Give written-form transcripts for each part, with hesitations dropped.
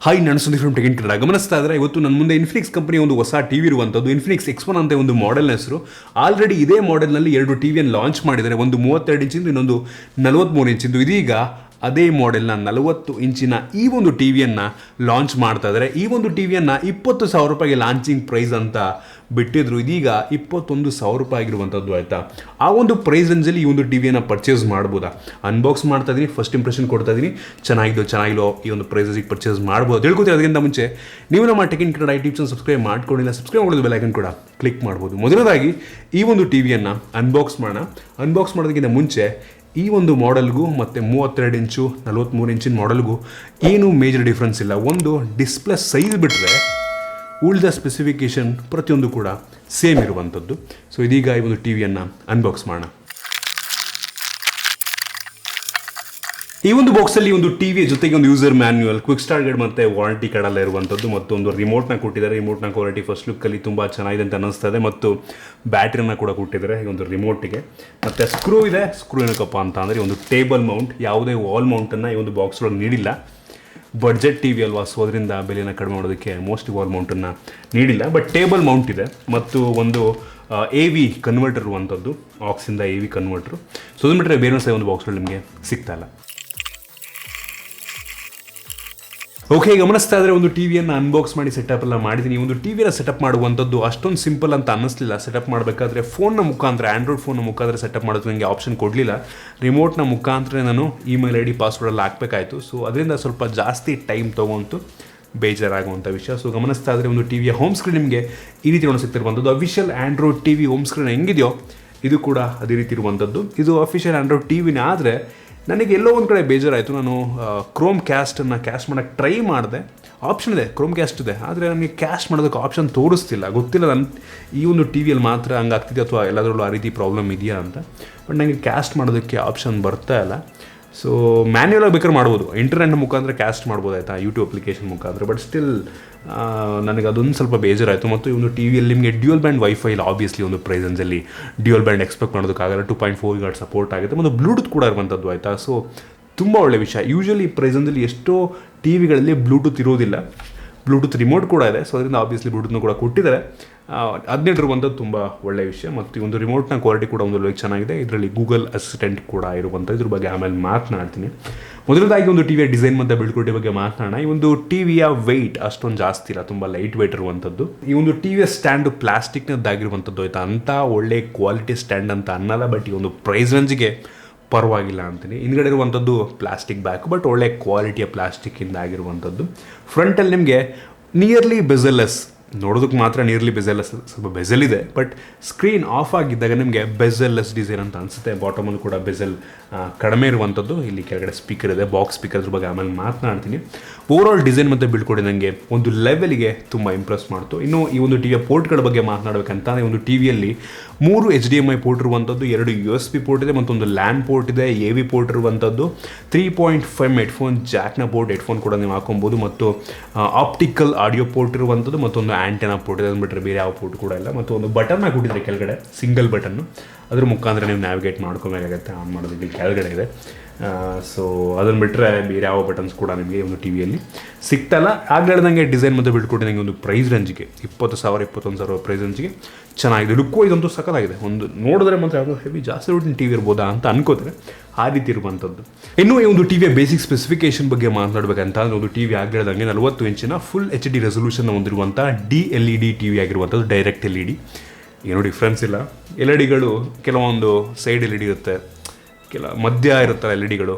Hi ನಾನು Sandeep from tech in Kannada. ಗಮನಿಸ್ತಾ ಇದ್ದರೆ ಇವತ್ತು ನನ್ನ ಮುಂದೆ ಇನ್ಫಿನಿಕ್ಸ್ ಕಂಪನಿ ಒಂದು ಹೊಸ ಟಿವಿ ಇರುವಂಥದ್ದು ಇನ್ಫಿನಿಕ್ಸ್ X1 ಅಂತ ಒಂದು ಮಾಡೆಲ್ನ ಹೆಸರು. ಆಲ್ರೆಡಿ ಇದೇ ಮಾಡೆಲ್ನಲ್ಲಿ 2 ಟಿವಿಯನ್ನು ಲಾಂಚ್ ಮಾಡಿದ್ದಾರೆ. ಒಂದು 32 ಇಂಚಿಂದು, ಇನ್ನೊಂದು 43 ಇಂಚಿಂದು. ಇದೀಗ ಅದೇ ಮಾಡೆಲ್ನ 40 ಇಂಚಿನ ಈ ಒಂದು ಟಿವಿಯನ್ನು ಲಾಂಚ್ ಮಾಡ್ತಾ ಇದ್ದಾರೆ. ಈ ಒಂದು ಟಿವಿಯನ್ನು 20,000 ರೂಪಾಯಿಗೆ ಲಾಂಚಿಂಗ್ ಪ್ರೈಸ್ ಅಂತ ಬಿಟ್ಟಿದ್ರು. ಇದೀಗ 21,000 ರೂಪಾಯಿ ಆಗಿರುವಂಥದ್ದು. ಆಯಿತಾ, ಆ ಒಂದು ಪ್ರೈಸ್ ರೇಂಜಲ್ಲಿ ಈ ಒಂದು ಟಿವಿಯನ್ನು ಪರ್ಚೇಸ್ ಮಾಡ್ಬೋದಾ? ಅನ್ಬಾಕ್ಸ್ ಮಾಡ್ತಾ ಇದ್ದೀನಿ, ಫಸ್ಟ್ ಇಂಪ್ರೆಷನ್ ಕೊಡ್ತಾ ಇದ್ದೀನಿ. ಚೆನ್ನಾಗಿಲ್ಲೋ ಈ ಒಂದು ಪ್ರೈಸಸಿಗೆ ಪರ್ಚೇಸ್ ಮಾಡ್ಬೋದು ಹೇಳ್ಕೊತೀವಿ. ಅದಕ್ಕಿಂತ ಮುಂಚೆ ನೀವು ನಮ್ಮ tech in Kannada YouTube channel subscribe ಮಾಡ್ಕೊಂಡಿಲ್ಲ, ಸಬ್ಸ್ಕ್ರೈಬ್ ಮಾಡೋದು ಬೆಲ್ ಐಕನ್ ಕೂಡ ಕ್ಲಿಕ್ ಮಾಡ್ಬೋದು. ಮೊದಲನೇದಾಗಿ ಈ ಒಂದು ಟಿವಿಯನ್ನು ಅನ್ಬಾಕ್ಸ್ ಮಾಡೋಣ. ಅನ್ಬಾಕ್ಸ್ ಮಾಡೋದಕ್ಕಿಂತ ಮುಂಚೆ ಈ ಒಂದು ಮಾಡೆಲ್ಗೂ ಮತ್ತು 32 ಇಂಚು 43 ಇಂಚಿನ ಮಾಡೆಲ್ಗೂ ಏನೂ ಮೇಜರ್ ಡಿಫ್ರೆನ್ಸ್ ಇಲ್ಲ. ಒಂದು ಡಿಸ್ಪ್ಲೇ ಸೈಜ್ ಬಿಟ್ಟರೆ ಉಳಿದ ಸ್ಪೆಸಿಫಿಕೇಷನ್ ಪ್ರತಿಯೊಂದು ಕೂಡ ಸೇಮ್ ಇರುವಂಥದ್ದು. ಸೊ ಇದೀಗ ಈ ಒಂದು ಟಿವಿಯನ್ನು ಅನ್ಬಾಕ್ಸ್ ಮಾಡೋಣ. ಈ ಒಂದು ಬಾಕ್ಸಲ್ಲಿ ಒಂದು ಟಿವಿಯ ಜೊತೆಗೆ ಒಂದು user manual, quick start guide ಮತ್ತು ವಾರಂಟಿ ಕಾರ್ಡ್ ಎಲ್ಲ ಇರುವಂಥದ್ದು. ಮತ್ತೊಂದು ರಿಮೋಟ್ನ ಕೊಟ್ಟಿದ್ದಾರೆ. ರಿಮೋಟ್ನ ಕ್ವಾಲಿಟಿ ಫಸ್ಟ್ ಲುಕ್ಕಲ್ಲಿ ತುಂಬ ಚೆನ್ನಾಗಿದೆ ಅಂತ ಅನ್ನಿಸ್ತದೆ. ಮತ್ತು ಬ್ಯಾಟ್ರಿನ ಕೂಡ ಕೊಟ್ಟಿದ್ದಾರೆ ಈ ಒಂದು ರಿಮೋಟಿಗೆ. ಮತ್ತು ಸ್ಕ್ರೂ ಇದೆ. ಸ್ಕ್ರೂ ಏನಕ್ಕಪ್ಪ ಅಂತ ಅಂದರೆ ಒಂದು ಟೇಬಲ್ ಮೌಂಟ್, ಯಾವುದೇ ವಾಲ್ ಮೌಂಟನ್ನು ಈ ಒಂದು ಬಾಕ್ಸ್ ಒಳಗೆ ನೀಡಿಲ್ಲ. ಬಡ್ಜೆಟ್ ಟಿ ವಿ ಅಲ್ವಾ, ಸೊ ಅದರಿಂದ ಬೆಲೆನ ಕಡಿಮೆ ಮಾಡೋದಕ್ಕೆ ಮೋಸ್ಟ್ಲಿ ವಾಲ್ ಮೌಂಟನ್ನು ನೀಡಿಲ್ಲ. ಬಟ್ ಟೇಬಲ್ ಮೌಂಟ್ ಇದೆ. ಮತ್ತು ಒಂದು AV ಕನ್ವರ್ಟರ್ ಇರುವಂಥದ್ದು, ಆಕ್ಸಿಂದ AV ಕನ್ವರ್ಟ್ರು. ಸೊ ಅದನ್ನು ಬಿಟ್ಟರೆ ಬೇರೆ ಒಂದು ಬಾಕ್ಸ್ಗಳು ನಿಮಗೆ ಸಿಗ್ತಾ ಇಲ್ಲ. ಓಕೆ, ಗಮನಿಸ್ತಾ ಇದ್ದರೆ ಒಂದು ಟಿವಿಯನ್ನು ಅನ್ಬಾಕ್ಸ್ ಮಾಡಿ ಸೆಟಪ್ ಎಲ್ಲ ಮಾಡಿದ್ದೀನಿ. ಒಂದು ಟಿವಿಯನ್ನು ಸೆಟಪ್ ಮಾಡುವಂಥದ್ದು ಅಷ್ಟೊಂದು ಸಿಂಪಲ್ ಅಂತ ಅನ್ನಿಸ್ಲಿಲ್ಲ. ಸೆಟಪ್ ಮಾಡಬೇಕಾದ್ರೆ ಫೋನ್ನ ಮುಖಾಂತರ, ಆ್ಯಂಡ್ರಾಯ್ಡ್ ಫೋನ್ನ ಮುಖಾಂತರ ಸೆಟಪ್ ಮಾಡೋದು ನನಗೆ ಆಪ್ಷನ್ ಕೊಡಲಿಲ್ಲ. ರಿಮೋಟ್ನ ಮುಖಾಂತರ ನಾನು ಇಮೇಲ್ ID ಪಾಸ್ವರ್ಡ್ ಎಲ್ಲ ಹಾಕಬೇಕಾಯಿತು. ಸೊ ಅದರಿಂದ ಸ್ವಲ್ಪ ಜಾಸ್ತಿ ಟೈಮ್ ತೊಗೊಂತು, ಬೇಜಾರಾಗುವಂಥ ವಿಷಯ. ಸೊ ಗಮನಿಸ್ತಾ ಇದ್ದರೆ ಒಂದು ಟಿವಿಯ ಹೋಮ್ ಸ್ಕ್ರೀನ್ ನಿಮಗೆ ಈ ರೀತಿ ಸಿಗ್ತಿರುವಂಥದ್ದು. Official Android TV home screen ಹೆಂಗಿದೆಯೋ ಇದು ಕೂಡ ಅದೇ ರೀತಿ ಇರುವಂಥದ್ದು. ಇದು ಅಫಿಷಿಯಲ್ ಆ್ಯಂಡ್ರಾಯ್ಡ್ ಟಿವಿನೇ. ಆದರೆ ನನಗೆ ಎಲ್ಲೋ ಒಂದು ಕಡೆ ಬೇಜಾರಾಯಿತು. ನಾನು ಕ್ರೋಮ್ ಕ್ಯಾಸ್ಟನ್ನು ಕ್ಯಾಸ್ಟ್ ಮಾಡೋಕ್ಕೆ ಟ್ರೈ ಮಾಡಿದೆ. ಆಪ್ಷನ್ ಇದೆ, ಕ್ರೋಮ್ ಕ್ಯಾಸ್ಟ್ ಇದೆ, ಆದರೆ ನನಗೆ ಕ್ಯಾಸ್ಟ್ ಮಾಡೋದಕ್ಕೆ ಆಪ್ಷನ್ ತೋರಿಸ್ತಿಲ್ಲ. ಗೊತ್ತಿಲ್ಲ ನನ್ನ ಈ ಒಂದು ಟಿ ವಿಯಲ್ಲಿ ಮಾತ್ರ ಹಂಗಾಗ್ತಿದೆ ಅಥವಾ ಎಲ್ಲದರಲ್ಲೂ ಆ ರೀತಿ ಪ್ರಾಬ್ಲಮ್ ಇದೆಯಾ ಅಂತ. ಬಟ್ ನನಗೆ ಕ್ಯಾಸ್ಟ್ ಮಾಡೋದಕ್ಕೆ ಆಪ್ಷನ್ ಬರ್ತಾ ಇಲ್ಲ. ಸೊ ಮ್ಯಾನ್ಯುವಲ್ ಆಗಿ ಬೇಕಾದ್ರೆ ಮಾಡ್ಬೋದು, ಇಂಟರ್ನೆಟ್ ಮುಖಾಂತರ ಕ್ಯಾಸ್ಟ್ ಮಾಡ್ಬೋದು, ಆಯಿತಾ, ಯೂಟ್ಯೂಬ್ ಅಪ್ಲಿಕೇಶನ್ ಮುಖಾಂತರ. ಬಟ್ ಸ್ಟಿಲ್ ನನಗೆ ಅದೊಂದು ಸ್ವಲ್ಪ ಬೇಜಾರಾಯಿತು. ಮತ್ತು ಈ ಒಂದು ಟಿ ವಿಯಲ್ಲಿ ನಿಮಗೆ ಡ್ಯೂಯಲ್ ಬ್ಯಾಂಡ್ ವೈಫೈ ಇಲ್ಲ. ಆಬ್ವಿಯಸ್ಲಿ ಒಂದು ಪ್ರೈಸಲ್ಲಿ ಡ್ಯೂಯಲ್ ಬ್ಯಾಂಡ್ ಎಕ್ಸ್ಪೆಕ್ಟ್ ಮಾಡೋದಕ್ಕಾಗಲ್ಲ. 2.4 GHz ಸಪೋರ್ಟ್ ಆಗುತ್ತೆ. ಮತ್ತು ಬ್ಲೂಟೂತ್ ಕೂಡ ಇರುವಂಥದ್ದು, ಆಯಿತಾ. ಸೊ ತುಂಬ ಒಳ್ಳೆಯ ವಿಷಯ. ಯೂಶ್ವಲಿ ಪ್ರೈಸಲ್ಲಿ ಎಷ್ಟೋ ಟಿ ವಿಗಳಲ್ಲಿ ಬ್ಲೂಟೂತ್ ಇರೋದಿಲ್ಲ. ಬ್ಲೂಟೂತ್ ರಿಮೋಟ್ ಕೂಡ ಇದೆ. ಸೊ ಅದರಿಂದ ಆಬ್ವಿಯಸ್ಲಿ ಬ್ಲೂಟೂತ್ನ ಕೂಡ ಕೊಟ್ಟಿದ್ದಾರೆ. 17 ಇರುವಂಥದ್ದು ತುಂಬ ಒಳ್ಳೆಯ ವಿಷಯ. ಮತ್ತು ಈ ಒಂದು ರಿಮೋಟ್ನ ಕ್ವಾಲಿಟಿ ಕೂಡ ಒಂದು ಚೆನ್ನಾಗಿದೆ. ಇದರಲ್ಲಿ ಗೂಗಲ್ ಅಸಿಸ್ಟೆಂಟ್ ಕೂಡ ಇರುವಂಥ, ಇದ್ರ ಬಗ್ಗೆ ಆಮೇಲೆ ಮಾತನಾಡ್ತೀನಿ. ಮೊದಲದಾಗಿ ಒಂದು ಟಿವಿಯ ಡಿಸೈನ್ ಮತ್ತು ಬಿಲ್ಡ್ ಕ್ವಾಲಿಟಿ ಬಗ್ಗೆ ಮಾತನಾಡೋಣ. ಈ ಒಂದು ಟಿವಿಯ ವೆಯ್ಟ್ ಅಷ್ಟೊಂದು ಜಾಸ್ತಿ ಇಲ್ಲ, ತುಂಬ ಲೈಟ್ ವೆಯ್ಟ್ ಇರುವಂಥದ್ದು. ಈ ಒಂದು ಟಿವಿಯ ಸ್ಟ್ಯಾಂಡು ಪ್ಲಾಸ್ಟಿಕ್ನದ್ದಾಗಿರುವಂಥದ್ದು, ಆಯಿತಾ. ಅಂಥ ಒಳ್ಳೆ ಕ್ವಾಲಿಟಿ ಸ್ಟ್ಯಾಂಡ್ ಅಂತ ಅನ್ನಲ್ಲ. ಬಟ್ ಈ ಒಂದು ಪ್ರೈಸ್ ರೇಂಜ್ಗೆ ಪರವಾಗಿಲ್ಲ ಅಂತೀನಿ. ಹಿಂದ್ಗಡೆ ಇರುವಂಥದ್ದು ಪ್ಲಾಸ್ಟಿಕ್ ಬ್ಯಾಕ್, ಬಟ್ ಒಳ್ಳೆ ಕ್ವಾಲಿಟಿಯ ಪ್ಲಾಸ್ಟಿಕ್ಕಿಂದ ಆಗಿರುವಂಥದ್ದು. ಫ್ರಂಟಲ್ಲಿ ನಿಮಗೆ ನಿಯರ್ಲಿ ಬೆಜೆಲ್ಲೆಸ್, ನೋಡೋದಕ್ಕೆ ಮಾತ್ರ ನಿಯರ್ಲಿ ಬೆಜೆಲ್ಲೆಸ್, ಸ್ವಲ್ಪ ಬೆಜೆಲ್ ಇದೆ. ಬಟ್ ಸ್ಕ್ರೀನ್ ಆಫ್ ಆಗಿದ್ದಾಗ ನಿಮಗೆ ಬೆಜೆಲ್ಲೆಸ್ ಡಿಸೈನ್ ಅಂತ ಅನಿಸುತ್ತೆ. ಬಾಟಮಲ್ಲಿ ಕೂಡ ಬೆಜೆಲ್ ಕಡಿಮೆ ಇರುವಂಥದ್ದು. ಇಲ್ಲಿ ಕೆಳಗಡೆ ಸ್ಪೀಕರ್ ಇದೆ, ಬಾಕ್ಸ್ ಸ್ಪೀಕರ್, ಅದ್ರ ಬಗ್ಗೆ ಆಮೇಲೆ ಮಾತನಾಡ್ತೀನಿ. ಓವರಾಲ್ ಡಿಸೈನ್ ಮತ್ತು ಬಿಲ್ಡ್ ಕೊಡಿ ನನಗೆ ಒಂದು ಲೆವೆಲ್ಗೆ ತುಂಬ ಇಂಪ್ರೆಸ್ ಮಾಡ್ತು. ಇನ್ನು ಈ ಒಂದು ಟಿವಿಯ ಪೋರ್ಟ್ಗಳ ಬಗ್ಗೆ ಮಾತನಾಡಬೇಕಂತ, ಈ ಒಂದು ಟಿವಿಯಲ್ಲಿ 3 HDMI ಪೋರ್ಟ್ ಇರುವಂಥದ್ದು, 2 USB ಪೋರ್ಟ್ ಇದೆ, ಮತ್ತೊಂದು LAN ಪೋರ್ಟ್ ಇದೆ, AV ಪೋರ್ಟ್ ಇರುವಂಥದ್ದು, 3.5 ಹೆಡ್ಫೋನ್ ಜಾಕ್ನ ಪೋರ್ಟ್, ಹೆಡ್ಫೋನ್ ಕೂಡ ನೀವು ಹಾಕೊಬೋದು. ಮತ್ತು ಆಪ್ಟಿಕಲ್ ಆಡಿಯೋ ಪೋರ್ಟ್ ಇರುವಂಥದ್ದು, ಮತ್ತೊಂದು ಆ್ಯಂಟೆನಾ ಪೋರ್ಟ್ ಇದೆ. ಅದನ್ನು ಬಿಟ್ಟರೆ ಬೇರೆ ಯಾವ ಪೋರ್ಟ್ ಕೂಡ ಇಲ್ಲ. ಮತ್ತು ಒಂದು ಬಟನ್ನ ಕೊಟ್ಟಿದ್ದಾರೆ ಕೆಳಗಡೆ, ಸಿಂಗಲ್ ಬಟನ್ನು. ಅದ್ರ ಮುಖಾಂತರ ನೀವು ನ್ಯಾವಿಗೇಟ್ ಮಾಡ್ಕೊಬೇಕಾಗತ್ತೆ. ಆನ್ ಮಾಡೋದಕ್ಕೆ ಕೆಳಗಡೆ ಇದೆ. ಸೊ ಅದನ್ನು ಬಿಟ್ಟರೆ ಬೇರೆ ಯಾವ ಬಟನ್ಸ್ ಕೂಡ ನಿಮಗೆ ಒಂದು ಟಿ ವಿಯಲ್ಲಿ ಸಿಗ್ತಾಯಿಲ್ಲ. ಆಗಲೇ ಹೇಳ್ದಂಗೆ ಡಿಸೈನ್ ಮತ್ತು ಬಿಲ್ಡ್ ಕೊಟ್ಟು ನನಗೆ ಒಂದು ಪ್ರೈಸ್ ರೇಂಜಿಗೆ 20,000 21,000 ಪ್ರೈಸ್ ರೇಂಜಿಗೆ ಚೆನ್ನಾಗಿದೆ. ಲುಕ್ ವೈಸ್ ಅಂತೂ ಸಕ್ಕತ್ತಾಗಿದೆ. ಒಂದು ನೋಡಿದ್ರೆ ಮಾತ್ರ ಯಾವುದೋ ಹೆವಿ ಜಾಸ್ತಿ ದುಡ್ಡಿನ ಟಿ ವಿ ಇರ್ಬೋದಾ ಅಂತ ಅನ್ಕೋತಾರೆ, ಆ ರೀತಿ ಇರುವಂಥದ್ದು. ಇನ್ನು ಈ ಒಂದು ಟಿ ವಿಯ ಬೇಸಿಕ್ ಸ್ಪೆಸಿಫಿಕೇಷನ್ ಬಗ್ಗೆ ಮಾತನಾಡಬೇಕಂತ, ಒಂದು ಟಿ ವಿ ಆಗಲೇ ಹೇಳ್ದಂಗೆ 40 ಇಂಚಿನ ಫುಲ್ HD ರೆಸೊಲ್ಯೂಷನ್ ಹೊಂದಿರುವಂಥ DLED ಟಿ ವಿ ಆಗಿರುವಂಥದ್ದು, ಡೈರೆಕ್ಟ್ LED. ಏನೂ ಡಿಫ್ರೆನ್ಸ್ ಇಲ್ಲ. LEDಗಳು ಕೆಲವೊಂದು ಸೈಡ್ LED ಇರುತ್ತೆ, ಮಧ್ಯ ಇರುತ್ತಲ್ಲ LEDಗಳು.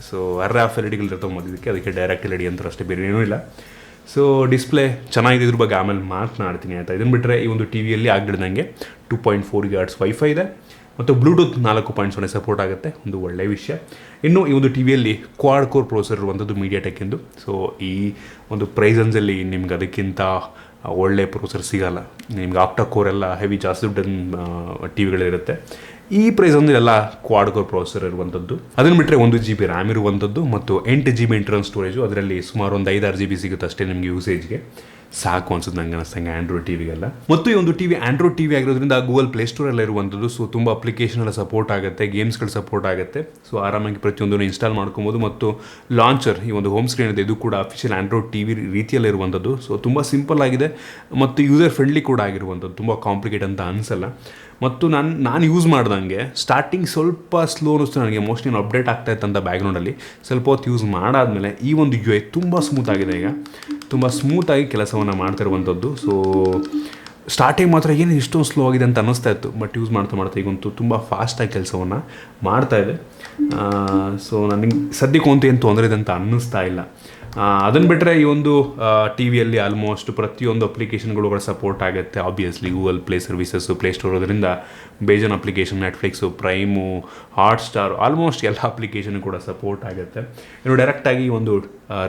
ಸೊ RF LEDಗಳು ಇರ್ತವೆ ಮಧ್ಯದಕ್ಕೆ, ಅದಕ್ಕೆ ಡೈರೆಕ್ಟ್ LED ಅಂತಾರೆ ಅಷ್ಟೇ, ಬೇರೆ ಏನೂ ಇಲ್ಲ. ಸೊ ಡಿಸ್ಪ್ಲೇ ಚೆನ್ನಾಗಿದೆ, ಇದ್ರ ಬಗ್ಗೆ ಆಮೇಲೆ ಮಾತನಾಡ್ತೀನಿ, ಆಯಿತಾ. ಇದನ್ನು ಬಿಟ್ಟರೆ ಈ ಒಂದು ಟಿ ವಿಯಲ್ಲಿ ಆಗಿಡ್ದಂಗೆ 2.4 GHz ವೈಫೈ ಇದೆ, ಮತ್ತು ಬ್ಲೂಟೂತ್ 4.0 ಸಪೋರ್ಟ್ ಆಗುತ್ತೆ, ಒಂದು ಒಳ್ಳೆಯ ವಿಷಯ. ಇನ್ನು ಈ ಒಂದು ಟಿ ವಿಯಲ್ಲಿ ಕ್ವಾಡ್ ಕೋರ್ ಪ್ರೊಸೆಸರ್ ಇರುವಂಥದ್ದು, ಮೀಡಿಯಾಟೆಕ್ಕಿಂದು. ಸೊ ಈ ಒಂದು ಪ್ರೈಸಲ್ಲಿ ನಿಮ್ಗೆ ಅದಕ್ಕಿಂತ ಒಳ್ಳೆ ಪ್ರೊಸೆಸರ್ ಸಿಗೋಲ್ಲ. ನಿಮ್ಗೆ ಆಕ್ಟಾ ಕೋರ್ ಎಲ್ಲ ಹೆವಿ ಜಾಸ್ತಿ ದುಡ್ಡಿನ ಟಿ ವಿಗಳಿರುತ್ತೆ. ಈ ಪ್ರೈಸ್ ಅಂದರೆ ಎಲ್ಲ ಕ್ವಾಡ್ ಕೋರ್ ಪ್ರೊಸೆಸರ್ ಇರುವಂಥದ್ದು. ಅದನ್ನು ಬಿಟ್ಟರೆ 1 GB ರ್ಯಾಮ್ ಇರುವಂಥದ್ದು, ಮತ್ತು 8 GB ಇಂಟರ್ನಲ್ ಸ್ಟೋರೇಜು. ಅದರಲ್ಲಿ ಸುಮಾರು ಒಂದು 5-6 GB ಸಿಗುತ್ತೆ ಅಷ್ಟೇ ನಿಮಗೆ ಯೂಸೇಜ್ಗೆ. ಸಾಕು ಅನ್ಸುತ್ತೆ ನಂಗೆ ಅನಿಸ್ತಂಗೆ ಆಂಡ್ರಾಯ್ಡ್ ಟಿವಿಗೆಲ್ಲ. ಮತ್ತು ಈ ಒಂದು ಟಿವಿ ಆಂಡ್ರಾಯ್ಡ್ ಟಿವಿ ಆಗಿರೋದ್ರಿಂದ ಗೂಗಲ್ ಪ್ಲೇಸ್ಟೋರೆಲ್ಲ ಇರುವಂಥದ್ದು. ಸೊ ತುಂಬ ಅಪ್ಲಿಕೇಶನ್ ಎಲ್ಲ ಸಪೋರ್ಟ್ ಆಗುತ್ತೆ, ಗೇಮ್ಸ್ಗಳು ಸಪೋರ್ಟ್ ಆಗುತ್ತೆ. ಸೊ ಆರಾಮಾಗಿ ಪ್ರತಿಯೊಂದನ್ನು ಇನ್ಸ್ಟಾಲ್ ಮಾಡ್ಕೊಬೋದು. ಮತ್ತು ಲಾಂಚರ್ ಈ ಒಂದು ಹೋಮ್ ಸ್ಕ್ರೀನ್ ಇದೆ, ಇದು ಕೂಡ ಅಫಿಷಿಯಲ್ ಆಂಡ್ರಾಯ್ಡ್ ಟಿವಿ ರೀತಿಯಲ್ಲಿ ಇರುವಂಥದ್ದು. ಸೊ ತುಂಬ ಸಿಂಪಲ್ ಆಗಿದೆ ಮತ್ತು ಯೂಸರ್ ಫ್ರೆಂಡ್ಲಿ ಕೂಡ ಆಗಿರುವಂಥದ್ದು, ತುಂಬ ಕಾಂಪ್ಲಿಕೇಟ್ ಅಂತ ಅನಿಸಲ್ಲ. ಮತ್ತು ನಾನು ಯೂಸ್ ಮಾಡ್ದಂಗೆ ಸ್ಟಾರ್ಟಿಂಗ್ ಸ್ವಲ್ಪ ಸ್ಲೋ ಅನ್ನಿಸ್ತು ನನಗೆ, ಮೋಸ್ಟ್ಲಿ ನಾನು ಅಪ್ಡೇಟ್ ಆಗ್ತಾಯಿತ್ತು ಅಂತ ಬ್ಯಾಕ್ಗ್ರೌಂಡಲ್ಲಿ. ಸ್ವಲ್ಪ ಹೊತ್ತು ಯೂಸ್ ಮಾಡಾದಮೇಲೆ ಈ ಒಂದು UI ತುಂಬ ಸ್ಮೂತಾಗಿದೆ, ಈಗ ತುಂಬ ಸ್ಮೂತಾಗಿ ಕೆಲಸವನ್ನು ಮಾಡ್ತಿರುವಂಥದ್ದು. ಸೊ ಸ್ಟಾರ್ಟಿಂಗ್ ಮಾತ್ರ ಏನು ಇಷ್ಟೊಂದು ಸ್ಲೋ ಆಗಿದೆ ಅಂತ ಅನ್ನಿಸ್ತಾ ಇತ್ತು, ಬಟ್ ಯೂಸ್ ಮಾಡ್ತಾ ಈಗಂತೂ ತುಂಬ ಫಾಸ್ಟಾಗಿ ಕೆಲಸವನ್ನು ಮಾಡ್ತಾಯಿದೆ. ಸೊ ನನಗೆ ಸದ್ಯಕ್ಕಂತೂ ಏನು ತೊಂದರೆ ಇದೆ ಅಂತ ಅನ್ನಿಸ್ತಾ ಇಲ್ಲ. ಅದನ್ನು ಬಿಟ್ಟರೆ ಈ ಒಂದು ಟಿ ವಿಯಲ್ಲಿ ಆಲ್ಮೋಸ್ಟ್ ಪ್ರತಿಯೊಂದು ಅಪ್ಲಿಕೇಶನ್ಗಳು ಸಪೋರ್ಟ್ ಆಗುತ್ತೆ. Obviously Google play services, Play Store ಅದರಿಂದ ಬೇಜಾನ್ application, Netflix, Prime, Hotstar, almost ಎಲ್ಲ ಅಪ್ಲಿಕೇಶನ್ ಕೂಡ ಸಪೋರ್ಟ್ ಆಗುತ್ತೆ. ಇನ್ನು ಡೈರೆಕ್ಟಾಗಿ ಒಂದು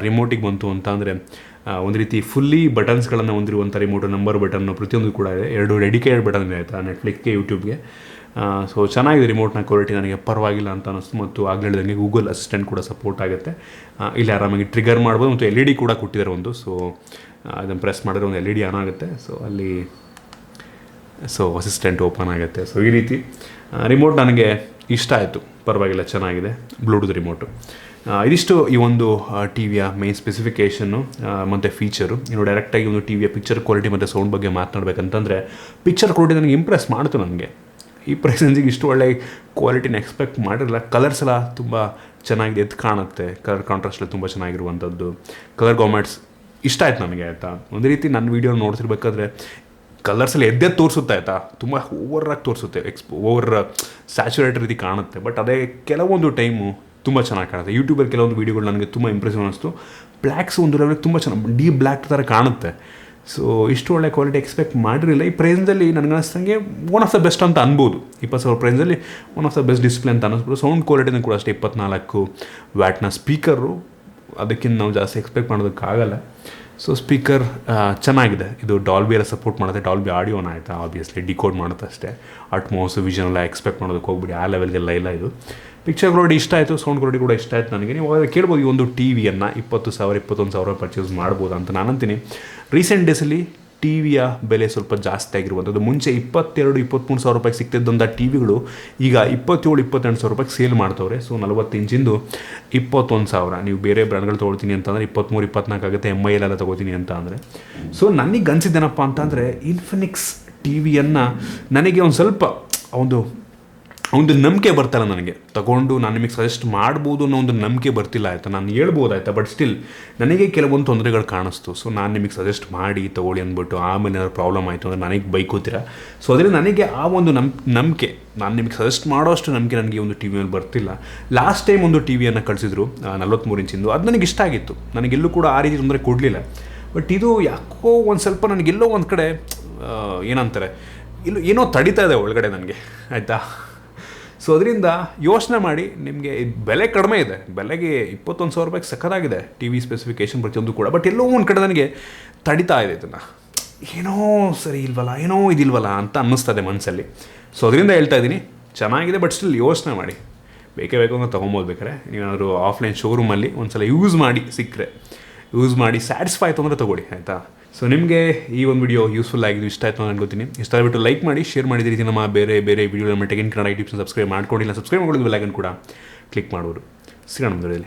ರಿಮೋಟಿಗೆ ಬಂತು ಅಂತ ಅಂದರೆ ಒಂದು ರೀತಿ ಫುಲ್ಲಿ ಬಟನ್ಸ್ಗಳನ್ನು ಹೊಂದಿರುವಂಥ ರಿಮೋಟು, ನಂಬರ್ ಬಟನ್ನು ಪ್ರತಿಯೊಂದು ಕೂಡ ಇದೆ. 2 ಡೆಡಿಕೇಟೆಡ್ ಬಟನ್ ಇದೆ ಆಯಿತಾ, ನೆಟ್ಫ್ಲಿಕ್ಸ್ಗೆ, ಯೂಟ್ಯೂಬ್ಗೆ. ಸೊ ಚೆನ್ನಾಗಿದೆ ರಿಮೋಟ್ನ ಕ್ವಾಲಿಟಿ, ನನಗೆ ಪರವಾಗಿಲ್ಲ ಅಂತ ಅನ್ನಿಸ್ತು. ಮತ್ತು ಆಗಲೇ ಹೇಳಿದಂಗೆ ಗೂಗಲ್ ಅಸಿಸ್ಟೆಂಟ್ ಕೂಡ ಸಪೋರ್ಟ್ ಆಗುತ್ತೆ. ಇಲ್ಲಿ ಆರಾಮಾಗಿ ಟ್ರಿಗರ್ ಮಾಡ್ಬೋದು. ಮತ್ತು LED ಕೂಡ ಕೊಟ್ಟಿದ್ದಾರೆ ಒಂದು. ಸೊ ಅದನ್ನು ಪ್ರೆಸ್ ಮಾಡಿದ್ರೆ ಒಂದು LED ಆನ್ ಆಗುತ್ತೆ. ಸೊ ಅಸಿಸ್ಟೆಂಟ್ ಓಪನ್ ಆಗುತ್ತೆ. ಸೊ ಈ ರೀತಿ ರಿಮೋಟ್ ನನಗೆ ಇಷ್ಟ ಆಯಿತು, ಪರವಾಗಿಲ್ಲ, ಚೆನ್ನಾಗಿದೆ ಬ್ಲೂಟೂತ್ ರಿಮೋಟು. ಇದಿಷ್ಟು ಈ ಒಂದು ಟಿ ವಿಯ ಮೇನ್ ಸ್ಪೆಸಿಫಿಕೇಷನ್ನು ಮತ್ತು ಫೀಚರು. ಇನ್ನು ಡೈರೆಕ್ಟಾಗಿ ಒಂದು ಟಿ ವಿಯ ಪಿಕ್ಚರ್ ಕ್ವಾಲಿಟಿ ಮತ್ತು ಸೌಂಡ್ ಬಗ್ಗೆ ಮಾತನಾಡಬೇಕಂತಂದರೆ, ಪಿಕ್ಚರ್ ಕ್ವಾಲಿಟಿ ನನಗೆ ಇಂಪ್ರೆಸ್ ಮಾಡ್ತು. ನನಗೆ ಈ ಪ್ರೈಸೆನ್ಸಿಗೆ ಇಷ್ಟು ಒಳ್ಳೆ ಕ್ವಾಲಿಟಿನ ಎಕ್ಸ್ಪೆಕ್ಟ್ ಮಾಡಿರಲಿಲ್ಲ. ಕಲರ್ಸ್ ಎಲ್ಲ ತುಂಬ ಚೆನ್ನಾಗಿದೆ, ಎದ್ದು ಕಾಣುತ್ತೆ. ಕಲರ್ ಕಾಂಟ್ರಾಸ್ಟ್ ಎಲ್ಲ ತುಂಬ ಚೆನ್ನಾಗಿರುವಂಥದ್ದು. ಕಲರ್ ಗಾಮೆಟ್ಸ್ ಇಷ್ಟ ಆಯ್ತು ನನಗೆ ಆಯಿತಾ. ಒಂದು ರೀತಿ ನನ್ನ ವೀಡಿಯೋ ನೋಡ್ತಿರ್ಬೇಕಾದ್ರೆ ಕಲರ್ಸಲ್ಲಿ ಎದ್ದೇ ತೋರಿಸುತ್ತೆ ಆಯಿತಾ, ತುಂಬ ಓವರಾಗಿ ತೋರಿಸುತ್ತೆ, ಓವರ್ ಸ್ಯಾಚುರೇಟ್ ರೀತಿ ಕಾಣುತ್ತೆ. ಬಟ್ ಅದೇ ಕೆಲವೊಂದು ಟೈಮು ತುಂಬ ಚೆನ್ನಾಗಿ ಕಾಣುತ್ತೆ. ಯೂಟ್ಯೂಬಲ್ಲಿ ಕೆಲವೊಂದು ವೀಡಿಯೋಗಳು ನನಗೆ ತುಂಬ ಇಂಪ್ರೆಸಿವ್ ಅನ್ನಿಸ್ತು. ಬ್ಲ್ಯಾಕ್ಸ್ ಒಂದು ಲೆವೆಲ್ಗೆ ತುಂಬ ಚೆನ್ನಾಗಿ ಡೀಪ್ ಬ್ಲ್ಯಾಕ್ ಥರ ಕಾಣುತ್ತೆ. ಸೊ ಇಷ್ಟು ಒಳ್ಳೆ ಕ್ವಾಲಿಟಿ ಎಕ್ಸ್ಪೆಕ್ಟ್ ಮಾಡಿರಲಿಲ್ಲ. ಈ ಪ್ರೈಸ್ದಲ್ಲಿ ನನಗೆ ಅನ್ನಿಸ್ತಂಗೆ ಒನ್ ಆಫ್ ದ ಬೆಸ್ಟ್ ಅಂತ ಅನ್ಬೋದು. 20,000 ಪ್ರೈಸಲ್ಲಿ one of the best display ಅಂತ ಅನ್ನಿಸ್ಬೋದು. ಸೌಂಡ್ ಕ್ವಾಲಿಟಿನೂ ಕೂಡ ಅಷ್ಟೇ, 24 ವ್ಯಾಟ್ನ ಸ್ಪೀಕರು, ಅದಕ್ಕಿಂತ ನಾವು ಜಾಸ್ತಿ ಎಕ್ಸ್ಪೆಕ್ಟ್ ಮಾಡೋದಕ್ಕಾಗಲ್ಲ. ಸೊ ಸ್ಪೀಕರ್ ಚೆನ್ನಾಗಿದೆ. ಇದು ಡಾಲ್ಬಿ ಎಲ್ಲ ಸಪೋರ್ಟ್ ಮಾಡುತ್ತೆ, ಡಾಲ್ಬಿ ಆಡಿಯೋನ ಆಯಿತಾ, ಆಬ್ವಿಯಸ್ಲಿ ಡಿಕೋಡ್ ಮಾಡುತ್ತೆ ಅಷ್ಟೇ. ಅಟ್ಮೋಸ್, ವಿಷನ್ ಎಲ್ಲ ಎಕ್ಸ್ಪೆಕ್ಟ್ ಮಾಡೋದಕ್ಕೆ ಹೋಗ್ಬಿಡಿ, ಆ ಲೆವೆಲ್ಗೆಲ್ಲ ಇಲ್ಲ ಇದು. ಪಿಕ್ಚರ್ ಕ್ವಾಲಿಟಿ ಇಷ್ಟ ಆಯಿತು, ಸೌಂಡ್ ಕ್ವಾಲಿಟಿ ಕೂಡ ಇಷ್ಟ ಆಯಿತು ನನಗೆ. ನೀವು ಕೇಳ್ಬೋದು ಈ ಒಂದು ಟಿ ವಿಯನ್ನು 20,000 21,000 ಪರ್ಚೇಸ್ ಮಾಡ್ಬೋದು ಅಂತ. ನಾನಂತೀನಿ ರೀಸೆಂಟ್ ಡೇಸಲ್ಲಿ ಟಿ ವಿಯ ಬೆಲೆ ಸ್ವಲ್ಪ ಜಾಸ್ತಿ ಆಗಿರುವಂಥದ್ದು. ಮುಂಚೆ 22-23 ಸಾವಿರ ರೂಪಾಯಿಗೆ ಸಿಗ್ತಿದ್ದಂಥ ಟಿ ವಿಗಳು ಈಗ 27-28 ಸಾವಿರ ರೂಪಾಯಿಗೆ ಸೇಲ್ ಮಾಡ್ತವ್ರೆ. ಸೊ 40 ಇಂಚಿಂದು 21,000. ನೀವು ಬೇರೆ ಬ್ರ್ಯಾಂಡ್ಗಳು ತೊಗೊಳ್ತೀನಿ ಅಂತಂದರೆ 23-24 ಆಗುತ್ತೆ. MI ಎಲ್ಲ ತೊಗೋತೀನಿ ಅಂತ ಅಂದರೆ. ಸೊ ನನಗೆ ಅನಿಸಿದ್ದೇನಪ್ಪ ಅಂತಂದರೆ, ಇನ್ಫಿನಿಕ್ಸ್ ಟಿ ವಿಯನ್ನು ನನಗೆ ಒಂದು ಸ್ವಲ್ಪ ಒಂದು ನಂಬಿಕೆ ಬರ್ತಲ್ಲ ನನಗೆ, ತಗೊಂಡು ನಾನು ನಿಮಗೆ ಸಜೆಸ್ಟ್ ಮಾಡ್ಬೋದು ಅನ್ನೋ ಒಂದು ನಂಬಿಕೆ ಬರ್ತಿಲ್ಲ ಆಯಿತಾ. ನಾನು ಹೇಳ್ಬೋದಾಯ್ತಾ, ಬಟ್ ಸ್ಟಿಲ್ ನನಗೆ ಕೆಲವೊಂದು ತೊಂದರೆಗಳು ಕಾಣಿಸ್ತು. ಸೊ ನಾನು ನಿಮಗೆ ಸಜೆಸ್ಟ್ ಮಾಡಿ ತೊಗೊಳ್ಳಿ ಅಂದ್ಬಿಟ್ಟು ಆಮೇಲೆ ಏನಾದ್ರು ಪ್ರಾಬ್ಲಮ್ ಆಯಿತು ಅಂದರೆ ನನಗೆ ಬೈಕೋತೀರ. ಸೊ ಅದರಿಂದ ನನಗೆ ಆ ಒಂದು ನಂಬಿಕೆ, ನಾನು ನಿಮಗೆ ಸಜೆಸ್ಟ್ ಮಾಡೋಷ್ಟು ನಂಬಿಕೆ ನನಗೆ ಒಂದು ಟಿ ವಿಯಲ್ಲಿ ಬರ್ತಿಲ್ಲ. ಲಾಸ್ಟ್ ಟೈಮ್ ಒಂದು ಟಿ ವಿಯನ್ನು ಕಳಿಸಿದ್ರು 43 ಇಂಚಿಂದು, ಅದು ನನಗೆ ಇಷ್ಟ ಆಗಿತ್ತು. ನನಗೆಲ್ಲೂ ಕೂಡ ಆ ರೀತಿ ತೊಂದರೆ ಕೊಡಲಿಲ್ಲ. ಬಟ್ ಇದು ಯಾಕೋ ಒಂದು ಸ್ವಲ್ಪ ನನಗೆಲ್ಲೋ ಒಂದು ಕಡೆ ಏನಂತಾರೆ, ಏನೋ ತಡೀತಾ ಇದೆ ಒಳಗಡೆ ನನಗೆ ಆಯಿತಾ. ಸೊ ಅದರಿಂದ ಯೋಚನೆ ಮಾಡಿ, ನಿಮಗೆ ಬೆಲೆ ಕಡಿಮೆ ಇದೆ, ಬೆಲೆಗೆ 21,000 ರೂಪಾಯಿಗೆ ಸಕ್ಕತ್ತಾಗಿದೆ ಟಿ ವಿ ಸ್ಪೆಸಿಫಿಕೇಷನ್ ಪ್ರತಿಯೊಂದು ಕೂಡ. ಬಟ್ ಎಲ್ಲೋ ಒಂದು ಕಡೆ ನನಗೆ ತಡಿತಾ ಇದೆ, ಇದನ್ನು ಏನೋ ಸರಿ ಇಲ್ವಲ್ಲ, ಏನೋ ಇದಿಲ್ವಲ್ಲ ಅಂತ ಅನ್ನಿಸ್ತದೆ ಮನಸ್ಸಲ್ಲಿ. ಸೊ ಅದರಿಂದ ಹೇಳ್ತಾ ಇದ್ದೀನಿ, ಚೆನ್ನಾಗಿದೆ, ಬಟ್ ಸ್ಟಿಲ್ ಯೋಚನೆ ಮಾಡಿ. ಬೇಕೇ ಬೇಕು ಅಂತ ತೊಗೊಬೋದು. ಬೇಕಾದ್ರೆ ನೀವೇನಾದರೂ ಆಫ್ಲೈನ್ ಶೋರೂಮಲ್ಲಿ ಒಂದು ಸಲ ಯೂಸ್ ಮಾಡಿ ಸ್ಯಾಟಿಸ್ಫೈ ಆಯಿತು ಅಂದರೆ ತೊಗೊಳ್ಳಿ ಆಯಿತಾ. ಸೊ ನಿಮಗೆ ಈ ಒಂದು ವಿಡಿಯೋ ಯೂಸ್ಫುಲ್ ಆಗಿದ್ದು, ಇಷ್ಟ ಆಯಿತು ಅಂತ ಗೊತ್ತೀನಿ. ಇಷ್ಟ ಆಗಿಬಿಟ್ಟು ಲೈಕ್ ಮಾಡಿ, ಶೇರ್ ಮಾಡಿದ ರೀತಿ ನಮ್ಮ ಬೇರೆ ವಿಡಿಯೋ ನಮ್ಮ ಟೆಕ್ ಇನ್ ಕನ್ನಡ ಯೂಟ್ಯೂಬ್ನ ಸಬ್ಸ್ಕ್ರೈಬ್ ಮಾಡ್ಕೊಂಡಿಲ್ಲ, ಸಬ್ಸ್ಕ್ರೈಬ್ ಮಾಡೋದು ಬೆಲ್ ಐಕಾನ್ ಕೂಡ ಕ್ಲಿಕ್ ಮಾಡ್ಬೋದು. ಸಿಗೋಣ ಮುಂದೆ.